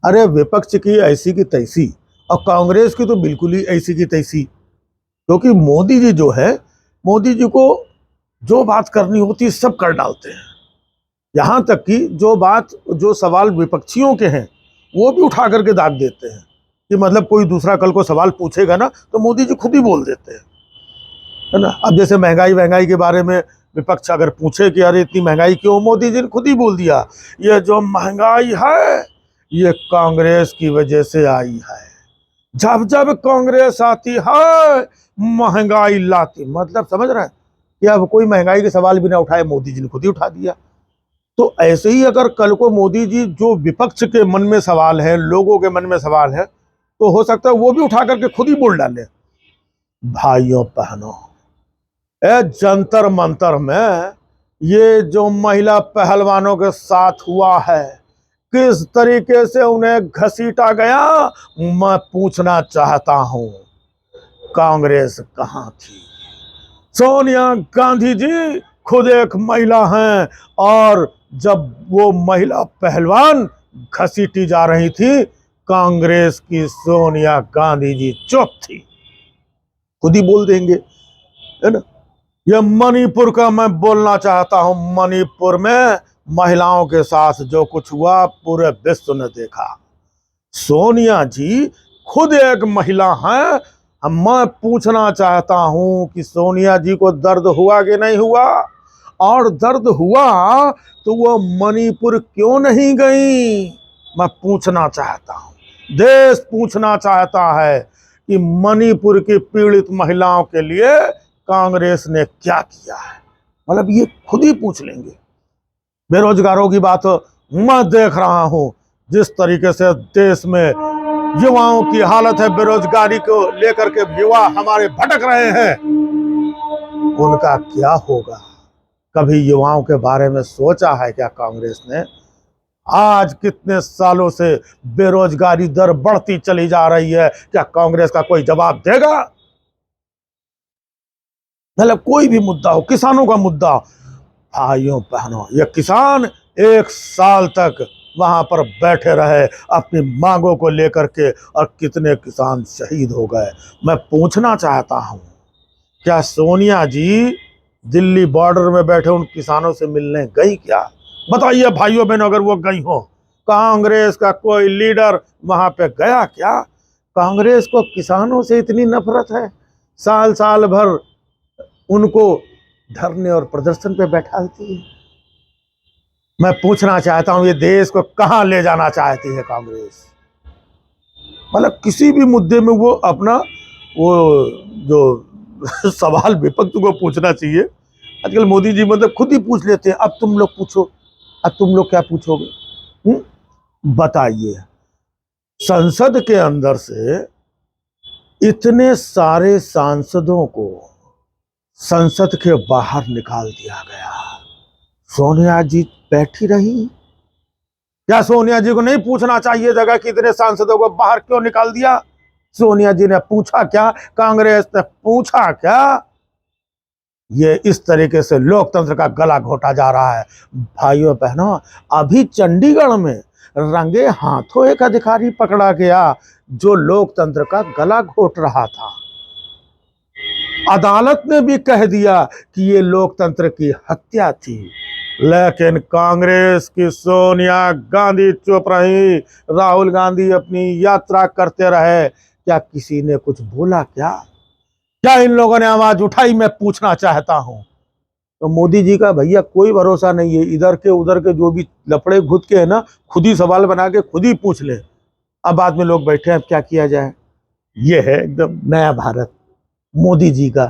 अरे विपक्ष की ऐसी की तैसी और कांग्रेस की तो बिल्कुल ही ऐसी की तैसी। क्योंकि मोदी जी जो है, मोदी जी को जो बात करनी होती है सब कर डालते हैं। यहां तक कि जो सवाल विपक्षियों के हैं वो भी उठा करके दाग देते हैं कि मतलब कोई दूसरा कल को सवाल पूछेगा ना तो मोदी जी खुद ही बोल देते हैं, है ना। अब जैसे महंगाई के बारे में विपक्ष अगर पूछे कि अरे इतनी महंगाई क्यों, मोदी जी ने खुद ही बोल दिया, ये जो महंगाई है ये कांग्रेस की वजह से आई है। जब जब कांग्रेस आती है महंगाई लाती, मतलब समझ रहे हैं कि अब कोई महंगाई के सवाल भी ना उठाए, मोदी जी ने खुद ही उठा दिया। तो ऐसे ही अगर कल को मोदी जी जो विपक्ष के मन में सवाल है, लोगों के मन में सवाल है, तो हो सकता है वो भी उठा करके खुद ही बोल डाले। भाइयों बहनों, जंतर मंतर में ये जो महिला पहलवानों के साथ हुआ है, किस तरीके से उन्हें घसीटा गया, मैं पूछना चाहता हूं कांग्रेस कहां थी। सोनिया गांधी जी खुद एक महिला हैं और जब वो महिला पहलवान घसीटी जा रही थी, कांग्रेस की सोनिया गांधी जी चुप थी, खुद ही बोल देंगे, है ना। ये मणिपुर का मैं बोलना चाहता हूं, मणिपुर में महिलाओं के साथ जो कुछ हुआ पूरे विश्व ने देखा। सोनिया जी खुद एक महिला हैं, मैं पूछना चाहता हूं कि सोनिया जी को दर्द हुआ कि नहीं हुआ, और दर्द हुआ तो वो मणिपुर क्यों नहीं गई, मैं पूछना चाहता हूं। देश पूछना चाहता है कि मणिपुर की पीड़ित महिलाओं के लिए कांग्रेस ने क्या किया है, मतलब ये खुद ही पूछ लेंगे। बेरोजगारों की बात मैं देख रहा हूं, जिस तरीके से देश में युवाओं की हालत है, बेरोजगारी को लेकर के युवा हमारे भटक रहे हैं, उनका क्या होगा। कभी युवाओं के बारे में सोचा है क्या कांग्रेस ने। आज कितने सालों से बेरोजगारी दर बढ़ती चली जा रही है, क्या कांग्रेस का कोई जवाब देगा। मतलब कोई भी मुद्दा हो, किसानों का मुद्दा, भाइयों बहनों, ये किसान 1 साल तक वहां पर बैठे रहे अपनी मांगों को लेकर के, और कितने किसान शहीद हो गए। मैं पूछना चाहता हूं, क्या सोनिया जी दिल्ली बॉर्डर में बैठे उन किसानों से मिलने गई क्या, बताइए भाइयों बहनों, अगर वो गई हो। कांग्रेस का कोई लीडर वहां पे गया क्या। कांग्रेस को किसानों से इतनी नफरत है, साल साल भर उनको धरने और प्रदर्शन पे बैठाती है। मैं पूछना चाहता हूं, ये देश को कहां ले जाना चाहती है कांग्रेस। मतलब किसी भी मुद्दे में वो अपना वो जो सवाल विपक्ष को पूछना चाहिए, आजकल मोदी जी मतलब खुद ही पूछ लेते हैं, अब तुम लोग पूछो, अब तुम लोग क्या पूछोगे। बताइए, संसद के अंदर से इतने सारे सांसदों को संसद के बाहर निकाल दिया गया, सोनिया जी बैठी रही। क्या सोनिया जी को नहीं पूछना चाहिए जगह कि इतने सांसदों को बाहर क्यों निकाल दिया। सोनिया जी ने पूछा क्या, कांग्रेस ने पूछा क्या। ये इस तरीके से लोकतंत्र का गला घोटा जा रहा है। भाइयों बहनों, अभी चंडीगढ़ में रंगे हाथों एक अधिकारी पकड़ा गया जो लोकतंत्र का गला घोट रहा था। अदालत ने भी कह दिया कि ये लोकतंत्र की हत्या थी, लेकिन कांग्रेस की सोनिया गांधी चुप रही, राहुल गांधी अपनी यात्रा करते रहे। क्या किसी ने कुछ बोला क्या, क्या इन लोगों ने आवाज उठाई, मैं पूछना चाहता हूं। तो मोदी जी का भैया कोई भरोसा नहीं है, इधर के उधर के जो भी लफड़े घुट के है ना, खुद ही सवाल बना के खुद ही पूछ ले। अब बाद में लोग बैठे हैं, अब क्या किया जाए। ये है एकदम नया भारत मोदी जी का।